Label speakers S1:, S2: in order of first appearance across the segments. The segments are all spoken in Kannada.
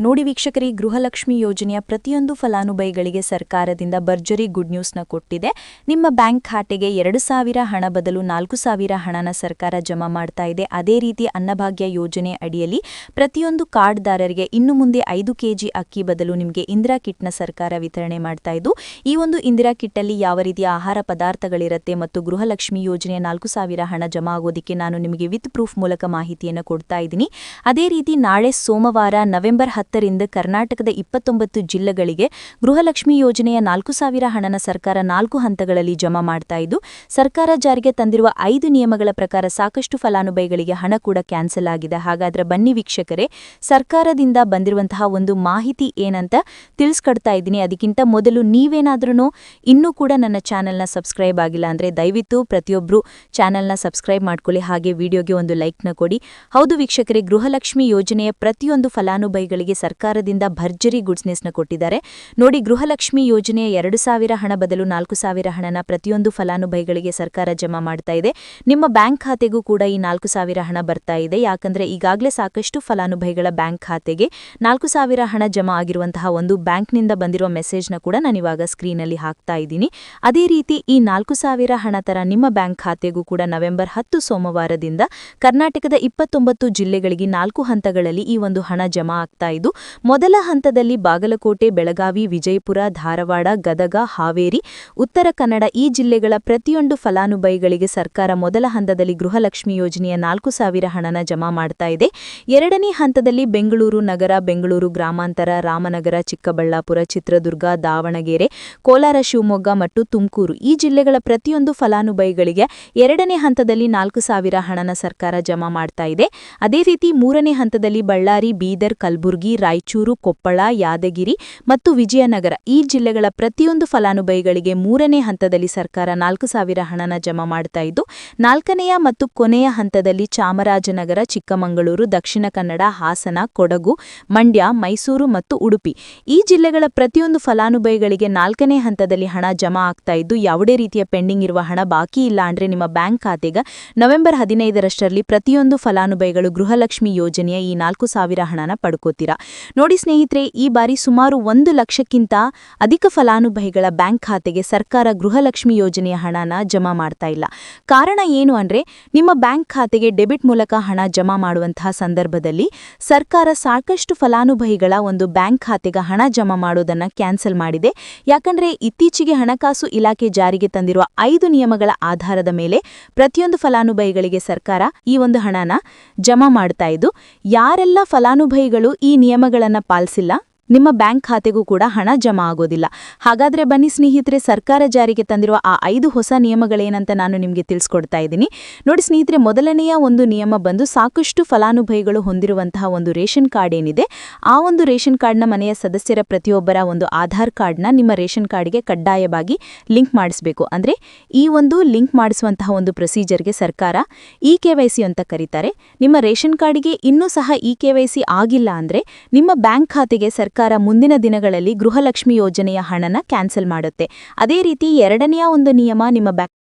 S1: ನೋಡಿ ವೀಕ್ಷಕರೇ, ಗೃಹಲಕ್ಷ್ಮಿ ಯೋಜನೆಯ ಪ್ರತಿಯೊಂದು ಫಲಾನುಭವಿಗಳಿಗೆ ಸರ್ಕಾರದಿಂದ ಭರ್ಜರಿ ಗುಡ್ ನ್ಯೂಸ್ನ ಕೊಟ್ಟಿದೆ. ನಿಮ್ಮ ಬ್ಯಾಂಕ್ ಖಾತೆಗೆ 2,000 ಹಣ ಬದಲು 4,000 ಹಣನ ಸರ್ಕಾರ ಜಮಾ ಮಾಡ್ತಾ ಇದೆ. ಅದೇ ರೀತಿ ಅನ್ನಭಾಗ್ಯ ಯೋಜನೆ ಅಡಿಯಲ್ಲಿ ಪ್ರತಿಯೊಂದು ಕಾರ್ಡ್ದಾರರಿಗೆ ಇನ್ನು ಮುಂದೆ 5 ಕೆಜಿ ಅಕ್ಕಿ ಬದಲು ನಿಮಗೆ ಇಂದಿರಾ ಕಿಟ್ನ ಸರ್ಕಾರ ವಿತರಣೆ ಮಾಡ್ತಾ ಇದ್ದು, ಈ ಒಂದು ಇಂದಿರಾ ಕಿಟ್ಟಲ್ಲಿ ಯಾವ ರೀತಿಯ ಆಹಾರ ಪದಾರ್ಥಗಳಿರುತ್ತೆ ಮತ್ತು ಗೃಹಲಕ್ಷ್ಮಿ ಯೋಜನೆಯ 4,000 ಹಣ ಜಮಾ ಆಗೋದಕ್ಕೆ ನಾನು ನಿಮಗೆ ವಿತ್ ಪ್ರೂಫ್ ಮೂಲಕ ಮಾಹಿತಿಯನ್ನು ಕೊಡ್ತಾ ಇದ್ದೀನಿ. ಅದೇ ರೀತಿ ನಾಳೆ ಸೋಮವಾರ ನವೆಂಬರ್ 10ರಿಂದ ಕರ್ನಾಟಕದ 29 ಜಿಲ್ಲೆಗಳಿಗೆ ಗೃಹಲಕ್ಷ್ಮಿ ಯೋಜನೆಯ 4,000 ಹಣನ ಸರ್ಕಾರ 4 ಹಂತಗಳಲ್ಲಿ ಜಮಾ ಮಾಡ್ತಾ ಇದ್ದು, ಸರ್ಕಾರ ಜಾರಿಗೆ ತಂದಿರುವ 5 ನಿಯಮಗಳ ಪ್ರಕಾರ ಸಾಕಷ್ಟು ಫಲಾನುಭವಿಗಳಿಗೆ ಹಣ ಕೂಡ ಕ್ಯಾನ್ಸಲ್ ಆಗಿದೆ. ಹಾಗಾದ್ರೆ ಬನ್ನಿ ವೀಕ್ಷಕರೇ, ಸರ್ಕಾರದಿಂದ ಬಂದಿರುವಂತಹ ಒಂದು ಮಾಹಿತಿ ಏನಂತ ತಿಳಿಸ್ಕೊಡ್ತಾ ಇದ್ದೀನಿ. ಅದಕ್ಕಿಂತ ಮೊದಲು ನೀವೇನಾದ್ರೂ ಇನ್ನೂ ಕೂಡ ನನ್ನ ಚಾನೆಲ್ನ ಸಬ್ಸ್ಕ್ರೈಬ್ ಆಗಿಲ್ಲ ಅಂದ್ರೆ ದಯವಿಟ್ಟು ಪ್ರತಿಯೊಬ್ಬರು ಚಾನೆಲ್ನ ಸಬ್ಸ್ಕ್ರೈಬ್ ಮಾಡ್ಕೊಳ್ಳಿ, ಹಾಗೆ ವಿಡಿಯೋಗೆ ಒಂದು ಲೈಕ್ನ ಕೊಡಿ. ಹೌದು ವೀಕ್ಷಕರೇ, ಗೃಹಲಕ್ಷ್ಮಿ ಯೋಜನೆಯ ಪ್ರತಿಯೊಂದು ಫಲಾನುಭವಿಗಳಿಗೆ ಸರ್ಕಾರದಿಂದ ಭರ್ಜರಿ ಗುಡ್ ನ್ಯೂಸ್ನ ಕೊಟ್ಟಿದ್ದಾರೆ. ನೋಡಿ, ಗೃಹಲಕ್ಷ್ಮಿ ಯೋಜನೆಯ 2,000 ಹಣ ಬದಲು 4,000 ಹಣನ ಪ್ರತಿಯೊಂದು ಫಲಾನುಭವಿಗಳಿಗೆ ಸರ್ಕಾರ ಜಮಾ ಮಾಡ್ತಾ ಇದೆ. ನಿಮ್ಮ ಬ್ಯಾಂಕ್ ಖಾತೆಗೂ ಕೂಡ ಈ 4,000 ಹಣ ಬರ್ತಾ ಇದೆ. ಯಾಕಂದ್ರೆ ಈಗಾಗಲೇ ಸಾಕಷ್ಟು ಫಲಾನುಭವಿಗಳ ಬ್ಯಾಂಕ್ ಖಾತೆಗೆ 4,000 ಹಣ ಜಮಾ ಆಗಿರುವಂತಹ ಒಂದು ಬ್ಯಾಂಕ್ನಿಂದ ಬಂದಿರುವ ಮೆಸೇಜ್ನ ಕೂಡ ನಾನಿವಾಗ ಸ್ಕ್ರೀನಲ್ಲಿ ಹಾಕ್ತಾ ಇದ್ದೀನಿ. ಅದೇ ರೀತಿ ಈ 4,000 ಹಣ ತರ ನಿಮ್ಮ ಬ್ಯಾಂಕ್ ಖಾತೆಗೂ ಕೂಡ ನವೆಂಬರ್ 10 ಸೋಮವಾರದಿಂದ ಕರ್ನಾಟಕದ 29 ಜಿಲ್ಲೆಗಳಿಗೆ 4 ಹಂತಗಳಲ್ಲಿ ಈ ಒಂದು ಹಣ ಜಮಾ ಆಗ್ತಾ ಇದ್ದು, ಮೊದಲ ಹಂತದಲ್ಲಿ ಬಾಗಲಕೋಟೆ, ಬೆಳಗಾವಿ, ವಿಜಯಪುರ, ಧಾರವಾಡ, ಗದಗ, ಹಾವೇರಿ, ಉತ್ತರ ಕನ್ನಡ ಈ ಜಿಲ್ಲೆಗಳ ಪ್ರತಿಯೊಂದು ಫಲಾನುಭವಿಗಳಿಗೆ ಸರ್ಕಾರ ಮೊದಲ ಹಂತದಲ್ಲಿ ಗೃಹಲಕ್ಷ್ಮಿ ಯೋಜನೆಯ 4,000 ಹಣನ ಜಮಾ ಮಾಡ್ತಾ ಇದೆ. ಎರಡನೇ ಹಂತದಲ್ಲಿ ಬೆಂಗಳೂರು ನಗರ, ಬೆಂಗಳೂರು ಗ್ರಾಮಾಂತರ, ರಾಮನಗರ, ಚಿಕ್ಕಬಳ್ಳಾಪುರ, ಚಿತ್ರದುರ್ಗ, ದಾವಣಗೆರೆ, ಕೋಲಾರ, ಶಿವಮೊಗ್ಗ ಮತ್ತು ತುಮಕೂರು ಈ ಜಿಲ್ಲೆಗಳ ಪ್ರತಿಯೊಂದು ಫಲಾನುಭವಿಗಳಿಗೆ ಎರಡನೇ ಹಂತದಲ್ಲಿ 4,000 ಹಣನ ಸರ್ಕಾರ ಜಮಾ ಮಾಡ್ತಾ ಇದೆ. ಅದೇ ರೀತಿ ಮೂರನೇ ಹಂತದಲ್ಲಿ ಬಳ್ಳಾರಿ, ಬೀದರ್, ಕಲಬುರಗಿ, ರಾಯಚೂರು, ಕೊಪ್ಪಳ, ಯಾದಗಿರಿ ಮತ್ತು ವಿಜಯನಗರ ಈ ಜಿಲ್ಲೆಗಳ ಪ್ರತಿಯೊಂದು ಫಲಾನುಭವಿಗಳಿಗೆ ಮೂರನೇ ಹಂತದಲ್ಲಿ ಸರ್ಕಾರ 4,000 ಹಣನ ಜಮಾ ಮಾಡ್ತಾ ಇದ್ದು, ನಾಲ್ಕನೆಯ ಮತ್ತು ಕೊನೆಯ ಹಂತದಲ್ಲಿ ಚಾಮರಾಜನಗರ, ಚಿಕ್ಕಮಗಳೂರು, ದಕ್ಷಿಣ ಕನ್ನಡ, ಹಾಸನ, ಕೊಡಗು, ಮಂಡ್ಯ, ಮೈಸೂರು ಮತ್ತು ಉಡುಪಿ ಈ ಜಿಲ್ಲೆಗಳ ಪ್ರತಿಯೊಂದು ಫಲಾನುಭವಿಗಳಿಗೆ 4ನೇ ಹಂತದಲ್ಲಿ ಹಣ ಜಮಾ ಆಗ್ತಾ ಇದ್ದು, ಯಾವುದೇ ರೀತಿಯ ಪೆಂಡಿಂಗ್ ಇರುವ ಹಣ ಬಾಕಿ ಇಲ್ಲ ಅಂದ್ರೆ ನಿಮ್ಮ ಬ್ಯಾಂಕ್ ಖಾತೆಗೆ ನವೆಂಬರ್ 15ರಲ್ಲಿ ಪ್ರತಿಯೊಂದು ಫಲಾನುಭವಿಗಳು ಗೃಹಲಕ್ಷ್ಮಿ ಯೋಜನೆಯ ಈ 4,000 ಹಣನ ಪಡ್ಕೋತೀರಾ. ನೋಡಿ ಸ್ನೇಹಿತರೆ, ಈ ಬಾರಿ ಸುಮಾರು 1 ಲಕ್ಷಕ್ಕಿಂತ ಅಧಿಕ ಫಲಾನುಭವಿಗಳ ಬ್ಯಾಂಕ್ ಖಾತೆಗೆ ಸರ್ಕಾರ ಗೃಹಲಕ್ಷ್ಮಿ ಯೋಜನೆಯ ಹಣನ ಜಮಾ ಮಾಡ್ತಾ ಇಲ್ಲ. ಕಾರಣ ಏನು ಅಂದ್ರೆ, ನಿಮ್ಮ ಬ್ಯಾಂಕ್ ಖಾತೆಗೆ ಡೆಬಿಟ್ ಮೂಲಕ ಹಣ ಜಮಾ ಮಾಡುವಂತಹ ಸಂದರ್ಭದಲ್ಲಿ ಸರ್ಕಾರ ಸಾಕಷ್ಟು ಫಲಾನುಭವಿಗಳ ಒಂದು ಬ್ಯಾಂಕ್ ಖಾತೆಗೆ ಹಣ ಜಮಾ ಮಾಡೋದನ್ನ ಕ್ಯಾನ್ಸಲ್ ಮಾಡಿದೆ. ಯಾಕಂದ್ರೆ ಇತ್ತೀಚೆಗೆ ಹಣಕಾಸು ಇಲಾಖೆ ಜಾರಿಗೆ ತಂದಿರುವ 5 ನಿಯಮಗಳ ಆಧಾರದ ಮೇಲೆ ಪ್ರತಿಯೊಂದು ಫಲಾನುಭವಿಗಳಿಗೆ ಸರ್ಕಾರ ಈ ಒಂದು ಹಣನ ಜಮಾ ಮಾಡ್ತಾ ಇದ್ದು, ಯಾರೆಲ್ಲ ಫಲಾನುಭವಿಗಳು ಈ ನಿಯಮಗಳನ್ನು ಪಾಲಿಸಿಲ್ಲ ನಿಮ್ಮ ಬ್ಯಾಂಕ್ ಖಾತೆಗೂ ಕೂಡ ಹಣ ಜಮಾ ಆಗೋದಿಲ್ಲ. ಹಾಗಾದ್ರೆ ಬನ್ನಿ ಸ್ನೇಹಿತರೆ, ಸರ್ಕಾರ ಜಾರಿಗೆ ತಂದಿರುವ ಆ 5 ಹೊಸ ನಿಯಮಗಳೇನಂತ ನಾನು ನಿಮಗೆ ತಿಳಿಸ್ಕೊಡ್ತಾ ಇದ್ದೀನಿ. ನೋಡಿ ಸ್ನೇಹಿತರೆ, ಮೊದಲನೆಯ ಒಂದು ನಿಯಮ ಬಂದು ಸಾಕಷ್ಟು ಫಲಾನುಭವಿಗಳು ಹೊಂದಿರುವಂತಹ ಒಂದು ರೇಷನ್ ಕಾರ್ಡ್ ಏನಿದೆ, ಆ ಒಂದು ರೇಷನ್ ಕಾರ್ಡ್ನ ಮನೆಯ ಸದಸ್ಯರ ಪ್ರತಿಯೊಬ್ಬರ ಒಂದು ಆಧಾರ್ ಕಾರ್ಡ್ನ ನಿಮ್ಮ ರೇಷನ್ ಕಾರ್ಡ್ಗೆ ಕಡ್ಡಾಯವಾಗಿ ಲಿಂಕ್ ಮಾಡಿಸಬೇಕು. ಅಂದ್ರೆ ಈ ಒಂದು ಲಿಂಕ್ ಮಾಡಿಸುವಂತಹ ಒಂದು ಪ್ರೊಸೀಜರ್ಗೆ ಸರ್ಕಾರ ಇ-KYC ಅಂತ ಕರೀತಾರೆ. ನಿಮ್ಮ ರೇಷನ್ ಕಾರ್ಡ್ಗೆ ಇನ್ನೂ ಸಹ ಇ-KYC ಆಗಿಲ್ಲ ಅಂದ್ರೆ ನಿಮ್ಮ ಬ್ಯಾಂಕ್ ಖಾತೆಗೆ ಸರ್ಕಾರ ಮುಂದಿನ ದಿನಗಳಲ್ಲಿ ಗೃಹಲಕ್ಷ್ಮಿ ಯೋಜನೆಯ ಹಣನ ಕ್ಯಾನ್ಸಲ್ ಮಾಡುತ್ತೆ. ಅದೇ ರೀತಿ ಎರಡನೆಯ ಒಂದು ನಿಯಮ ನಿಮ್ಮ ಬ್ಯಾಂಕ್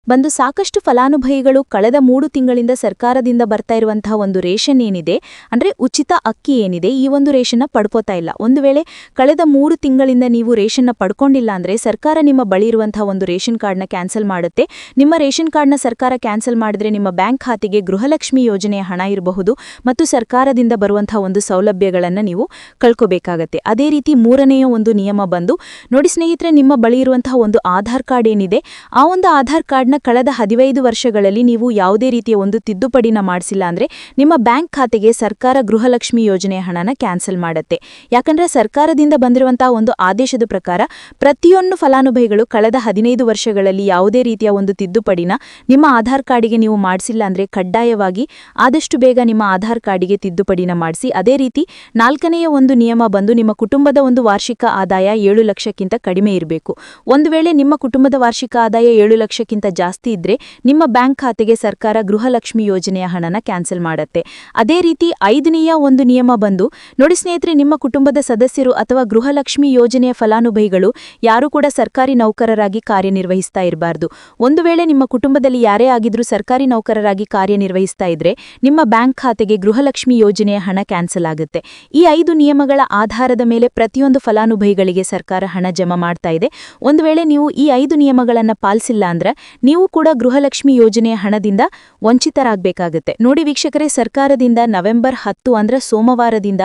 S1: ಬಂದು ಸಾಕಷ್ಟು ಫಲಾನುಭವಿಗಳು ಕಳೆದ 3 ತಿಂಗಳಿಂದ ಸರ್ಕಾರದಿಂದ ಬರ್ತಾ ಇರುವಂತಹ ಒಂದು ರೇಷನ್ ಏನಿದೆ, ಅಂದ್ರೆ ಉಚಿತ ಅಕ್ಕಿ ಏನಿದೆ, ಈ ಒಂದು ರೇಷನ್ನ ಪಡ್ಕೋತಾ ಇಲ್ಲ. ಒಂದು ವೇಳೆ ಕಳೆದ 3 ತಿಂಗಳಿಂದ ನೀವು ರೇಷನ್ನ ಪಡ್ಕೊಂಡಿಲ್ಲ ಅಂದ್ರೆ ಸರ್ಕಾರ ನಿಮ್ಮ ಬಳಿ ಇರುವಂತಹ ಒಂದು ರೇಷನ್ ಕಾರ್ಡ್ನ ಕ್ಯಾನ್ಸಲ್ ಮಾಡುತ್ತೆ. ನಿಮ್ಮ ರೇಷನ್ ಕಾರ್ಡ್ನ ಸರ್ಕಾರ ಕ್ಯಾನ್ಸಲ್ ಮಾಡಿದ್ರೆ ನಿಮ್ಮ ಬ್ಯಾಂಕ್ ಖಾತೆಗೆ ಗೃಹಲಕ್ಷ್ಮಿ ಯೋಜನೆಯ ಹಣ ಇರಬಹುದು ಮತ್ತು ಸರ್ಕಾರದಿಂದ ಬರುವಂತಹ ಒಂದು ಸೌಲಭ್ಯಗಳನ್ನು ನೀವು ಕಳ್ಕೋಬೇಕಾಗತ್ತೆ. ಅದೇ ರೀತಿ ಮೂರನೆಯ ಒಂದು ನಿಯಮ ಬಂದು, ನೋಡಿ ಸ್ನೇಹಿತರೆ, ನಿಮ್ಮ ಬಳಿ ಇರುವಂತಹ ಒಂದು ಆಧಾರ್ ಕಾರ್ಡ್ ಏನಿದೆ, ಆ ಒಂದು ಆಧಾರ್ ಕಾರ್ಡ್ನ ಕಳೆದ 15 ವರ್ಷಗಳಲ್ಲಿ ನೀವು ಯಾವುದೇ ರೀತಿಯ ಒಂದು ತಿದ್ದುಪಡಿನ ಮಾಡಿಸಿಲ್ಲ ಅಂದ್ರೆ ನಿಮ್ಮ ಬ್ಯಾಂಕ್ ಖಾತೆಗೆ ಸರ್ಕಾರ ಗೃಹಲಕ್ಷ್ಮಿ ಯೋಜನೆಯ ಹಣನ ಕ್ಯಾನ್ಸಲ್ ಮಾಡುತ್ತೆ. ಯಾಕಂದ್ರೆ ಸರ್ಕಾರದಿಂದ ಬಂದಿರುವಂತಹ ಒಂದು ಆದೇಶದ ಪ್ರಕಾರ ಪ್ರತಿಯೊಂದು ಫಲಾನುಭವಿಗಳು ಕಳೆದ 15 ವರ್ಷಗಳಲ್ಲಿ ಯಾವುದೇ ರೀತಿಯ ಒಂದು ತಿದ್ದುಪಡಿನ ನಿಮ್ಮ ಆಧಾರ್ ಕಾರ್ಡಿಗೆ ನೀವು ಮಾಡಿಸಿಲ್ಲ ಅಂದ್ರೆ ಕಡ್ಡಾಯವಾಗಿ ಆದಷ್ಟು ಬೇಗ ನಿಮ್ಮ ಆಧಾರ್ ಕಾರ್ಡಿಗೆ ತಿದ್ದುಪಡಿನ ಮಾಡಿಸಿ. ಅದೇ ರೀತಿ 4ನೆಯ ಒಂದು ನಿಯಮ ಬಂದು, ನಿಮ್ಮ ಕುಟುಂಬದ ಒಂದು ವಾರ್ಷಿಕ ಆದಾಯ 7 ಲಕ್ಷಕ್ಕಿಂತ ಕಡಿಮೆ ಇರಬೇಕು. ಒಂದು ವೇಳೆ ನಿಮ್ಮ ಕುಟುಂಬದ ವಾರ್ಷಿಕ ಆದಾಯ 7 ಲಕ್ಷಕ್ಕಿಂತ ಜಾಸ್ತಿ ಇದ್ರೆ ನಿಮ್ಮ ಬ್ಯಾಂಕ್ ಖಾತೆಗೆ ಸರ್ಕಾರ ಗೃಹಲಕ್ಷ್ಮಿ ಯೋಜನೆಯ ಹಣನ ಕ್ಯಾನ್ಸಲ್ ಮಾಡುತ್ತೆ. ಅದೇ ರೀತಿ 5ನೇಯ ಒಂದು ನಿಯಮ ಬಂದು ನೋಡಿ ಸ್ನೇಹಿತರೆ, ನಿಮ್ಮ ಕುಟುಂಬದ ಸದಸ್ಯರು ಅಥವಾ ಗೃಹಲಕ್ಷ್ಮಿ ಯೋಜನೆಯ ಫಲಾನುಭವಿಗಳು ಯಾರು ಕೂಡ ಸರ್ಕಾರಿ ನೌಕರರಾಗಿ ಕಾರ್ಯನಿರ್ವಹಿಸ್ತಾ ಇರಬಾರ್ದು. ಒಂದು ವೇಳೆ ನಿಮ್ಮ ಕುಟುಂಬದಲ್ಲಿ ಯಾರೇ ಆಗಿದ್ರೂ ಸರ್ಕಾರಿ ನೌಕರರಾಗಿ ಕಾರ್ಯನಿರ್ವಹಿಸ್ತಾ ಇದ್ರೆ ನಿಮ್ಮ ಬ್ಯಾಂಕ್ ಖಾತೆಗೆ ಗೃಹಲಕ್ಷ್ಮಿ ಯೋಜನೆಯ ಹಣ ಕ್ಯಾನ್ಸಲ್ ಆಗುತ್ತೆ. ಈ 5 ನಿಯಮಗಳ ಆಧಾರದ ಮೇಲೆ ಪ್ರತಿಯೊಂದು ಫಲಾನುಭವಿಗಳಿಗೆ ಸರ್ಕಾರ ಹಣ ಜಮಾ ಮಾಡ್ತಾ ಇದೆ. ಒಂದು ವೇಳೆ ನೀವು ಈ 5 ನಿಯಮಗಳನ್ನು ಪಾಲಿಸಿಲ್ಲ ಅಂದ್ರೆ ನೀವು ಕೂಡ ಗೃಹಲಕ್ಷ್ಮಿ ಯೋಜನೆಯ ಹಣದಿಂದ ವಂಚಿತರಾಗಬೇಕಾಗುತ್ತೆ. ನೋಡಿ ವೀಕ್ಷಕರೇ, ಸರ್ಕಾರದಿಂದ ನವೆಂಬರ್ 10 ಅಂದ್ರೆ ಸೋಮವಾರದಿಂದ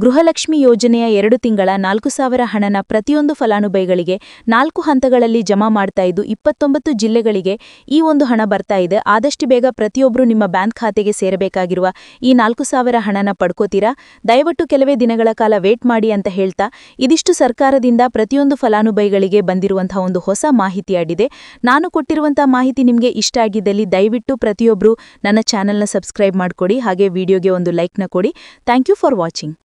S1: ಗೃಹಲಕ್ಷ್ಮಿ ಯೋಜನೆಯ 2 ತಿಂಗಳ 4,000 ಹಣನ ಪ್ರತಿಯೊಂದು ಫಲಾನುಭವಿಗಳಿಗೆ 4 ಹಂತಗಳಲ್ಲಿ ಜಮಾ ಮಾಡ್ತಾ ಇದ್ದು 29 ಜಿಲ್ಲೆಗಳಿಗೆ ಈ ಒಂದು ಹಣ ಬರ್ತಾ ಇದೆ. ಆದಷ್ಟು ಬೇಗ ಪ್ರತಿಯೊಬ್ಬರು ನಿಮ್ಮ ಬ್ಯಾಂಕ್ ಖಾತೆಗೆ ಸೇರಬೇಕಾಗಿರುವ ಈ 4,000 ಹಣನ ಪಡ್ಕೋತೀರಾ? ದಯವಿಟ್ಟು ಕೆಲವೇ ದಿನಗಳ ಕಾಲ ವೇಟ್ ಮಾಡಿ ಅಂತ ಹೇಳ್ತಾ, ಇದಿಷ್ಟು ಸರ್ಕಾರದಿಂದ ಪ್ರತಿಯೊಂದು ಫಲಾನುಭವಿಗಳಿಗೆ ಬಂದಿರುವಂತಹ ಒಂದು ಹೊಸ ಮಾಹಿತಿ ಆಗಿದೆ. ನಾನು ಕೊಟ್ಟಿರುವಂತಹ ಮಾಹಿತಿ ನಿಮಗೆ ಇಷ್ಟ ಆಗಿದ್ದಲ್ಲಿ ದಯವಿಟ್ಟು ಪ್ರತಿಯೊಬ್ಬರು ನನ್ನ ಚಾನೆಲ್ನ ಸಬ್ಸ್ಕ್ರೈಬ್ ಮಾಡ್ಕೊಡಿ, ಹಾಗೆ ವಿಡಿಯೋಗೆ ಒಂದು ಲೈಕ್ನ ಕೊಡಿ. Thank you for watching.